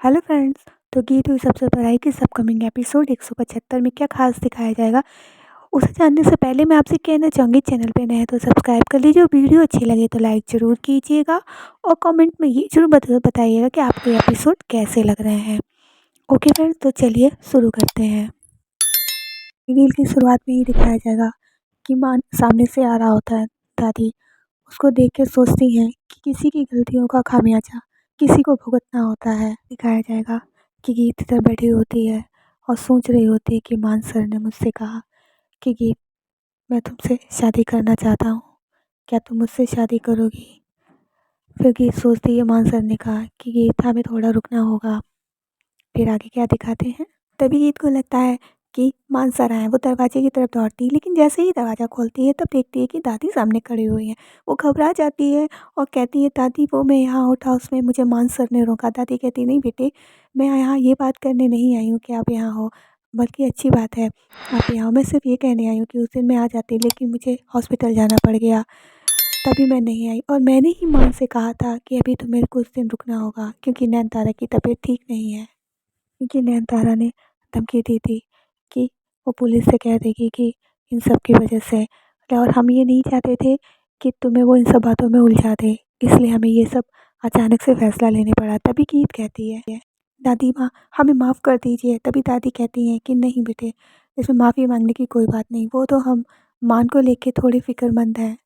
Hello friends. तो गीत हुई सबसे बड़ाई की अपकमिंग एपिसोड 175 में क्या खास दिखाया जाएगा, उसे जानने से पहले मैं आपसे कहना चाहूँगी, चैनल पे नए हैं तो सब्सक्राइब कर लीजिए। वीडियो अच्छी लगे तो लाइक ज़रूर कीजिएगा और कमेंट में ये ज़रूर बताइएगा कि आपको ये एपिसोड कैसे लग रहे हैं। ओके फ्रेंड्स, तो चलिए शुरू करते हैं। सीरियल की शुरुआत में ही दिखाया जाएगा कि माँ सामने से आ रहा होता है। दादी उसको देख के सोचती हैं कि किसी की गलतियों का खामियाजा किसी को भुगतना होता है। दिखाया जाएगा कि गीत इधर बैठी होती है और सोच रही होती है कि मान सर ने मुझसे कहा कि गीत, मैं तुमसे शादी करना चाहता हूँ, क्या तुम मुझसे शादी करोगी। फिर गीत सोचती है मान सर ने कहा कि गीत, हमें थोड़ा रुकना होगा। फिर आगे क्या दिखाते हैं, तभी गीत को लगता है कि मान सर आए। वो दरवाजे की तरफ दौड़ती है, लेकिन जैसे ही दरवाज़ा खोलती है तब देखती है कि दादी सामने खड़ी हुई है। वो घबरा जाती है और कहती है, दादी वो मैं यहाँ आउट हाउस में मुझे मान सर ने रोका। दादी कहती, नहीं बेटे, मैं यहाँ ये बात करने नहीं आई हूँ कि आप यहाँ हो, बल्कि अच्छी बात है आप यहाँ हो। मैं सिर्फ ये कहने आई हूँ कि उस दिन मैं आ जाती, लेकिन मुझे हॉस्पिटल जाना पड़ गया, तभी मैं नहीं आई। और मैंने ही मान से कहा था कि अभी तो मेरे को उस दिन रुकना होगा, क्योंकि नैनतारा की तबीयत ठीक नहीं है। क्योंकि नैनतारा ने धमकी दी थी कि वो पुलिस से कह देगी कि इन सब की वजह से, और हम ये नहीं चाहते थे कि तुम्हें वो इन सब बातों में उलझा दे, इसलिए हमें ये सब अचानक से फैसला लेने पड़ा। तभी गीत कहती है, दादी माँ हमें माफ़ कर दीजिए। तभी दादी कहती हैं कि नहीं बेटे, इसमें माफ़ी मांगने की कोई बात नहीं, वो तो हम मान को लेके थोड़ी फ़िक्रमंद हैं।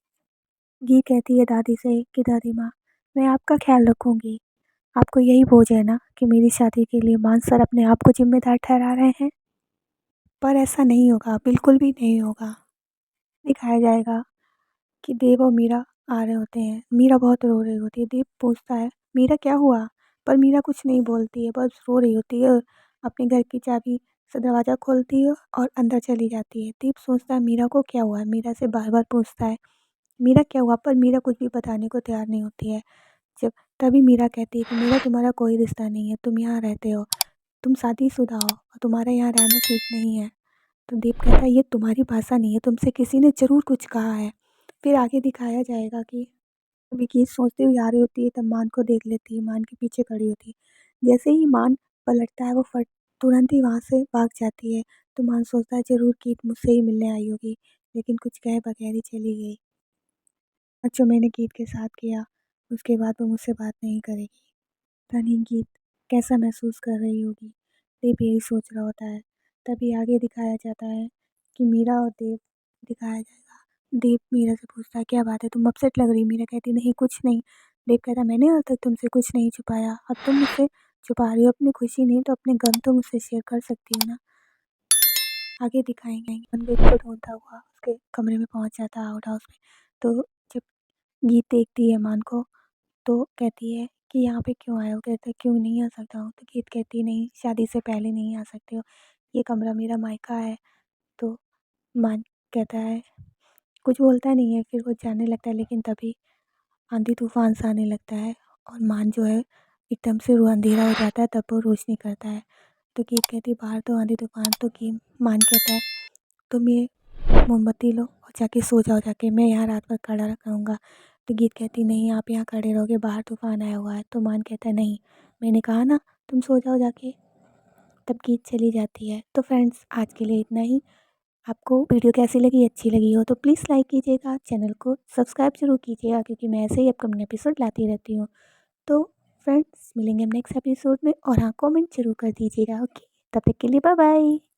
गीत कहती है दादी से कि दादी माँ, मैं आपका ख्याल रखूँगी। आपको यही बोझ है ना कि मेरी शादी के लिए मान सर अपने आप को ज़िम्मेदार ठहरा रहे हैं, पर ऐसा नहीं होगा, बिल्कुल भी नहीं होगा। दिखाया जाएगा कि देव और मीरा आ रहे होते हैं। मीरा बहुत रो रही होती है। देव पूछता है, मीरा क्या हुआ? पर मीरा कुछ नहीं बोलती है, बस रो रही होती है। अपने घर की चाबी से दरवाज़ा खोलती है और अंदर चली जाती है। दीप सोचता है मीरा को क्या हुआ है, मीरा से बार बार पूछता है मीरा क्या हुआ, पर मीरा कुछ भी बताने को तैयार नहीं होती है। जब तभी मीरा कहती है कि मीरा, तुम्हारा कोई रिश्ता नहीं है, तुम यहाँ रहते हो, तुम शादीशुदा हो और तुम्हारा यहाँ रहना ठीक नहीं है। तो दीप कहता है, ये तुम्हारी भाषा नहीं है, तुमसे किसी ने ज़रूर कुछ कहा है। फिर आगे दिखाया जाएगा कि विकी सोचते हुए आ रही होती है, तब मान को देख लेती है, मान के पीछे खड़ी होती है। जैसे ही मान पलटता है, वो फट तुरंत ही वहाँ से भाग जाती है। तो मान सोचता है ज़रूर गीत मुझसे ही मिलने आई होगी, लेकिन कुछ कहे बगैर ही चली गई। और जो मैंने गीत के साथ किया, उसके बाद वो मुझसे बात नहीं करेगी। पता नहीं गीत कैसा महसूस कर रही होगी। देव यही सोच रहा होता है। तभी आगे दिखाया जाता है कि मीरा और देव दिखाया जाएगा। देव मीरा से पूछता है, क्या बात है, तुम अपसेट लग रही। मीरा कहती, नहीं कुछ नहीं। देव कहता, मैंने आज तक तुमसे कुछ नहीं छुपाया, अब तुम मुझसे छुपा रही हो अपनी खुशी, नहीं तो अपने गम तो मुझसे शेयर कर सकती हो ना। आगे दिखाएंगे मनवीर को ढूंढता हुआ उसके कमरे में पहुंच जाता है, आउट हाउस में। तो जब गीत देखती है मान को, तो कहती है कि यहाँ पे क्यों आए हो? कहता है, क्यों नहीं आ सकता हूँ? तो गीत कहती, नहीं शादी से पहले नहीं आ सकते हो, ये कमरा मेरा मायका है। तो मान कहता है, कुछ बोलता नहीं है, फिर वो जाने लगता है। लेकिन तभी आंधी तूफान सा आने लगता है और मान जो है एकदम से वो अंधेरा हो जाता है, तब वो रोशनी करता है। तो गीत कहती, बाहर तो आंधी तूफान। तो की मान कहता है, तुम ये मोमबत्ती लो और जाके सो जाओ, जाके मैं यहाँ रात भर खड़ा रहूँगा। तो गीत कहती, नहीं आप यहाँ खड़े रहोगे, बाहर तूफान आया हुआ है। तो मान कहता है, नहीं मैंने कहा ना तुम सो जाओ जाके। तब गीत चली जाती है। तो फ्रेंड्स, आज के लिए इतना ही। आपको वीडियो कैसी लगी, अच्छी लगी हो तो प्लीज़ लाइक कीजिएगा, चैनल को सब्सक्राइब जरूर कीजिएगा, क्योंकि मैं ऐसे ही अपकमिंग एपिसोड लाती रहती हूँ। तो फ्रेंड्स, मिलेंगे हम नेक्स्ट एपिसोड में, और हाँ कमेंट जरूर कर दीजिएगा। ओके, तब तक के लिए बाय बाय।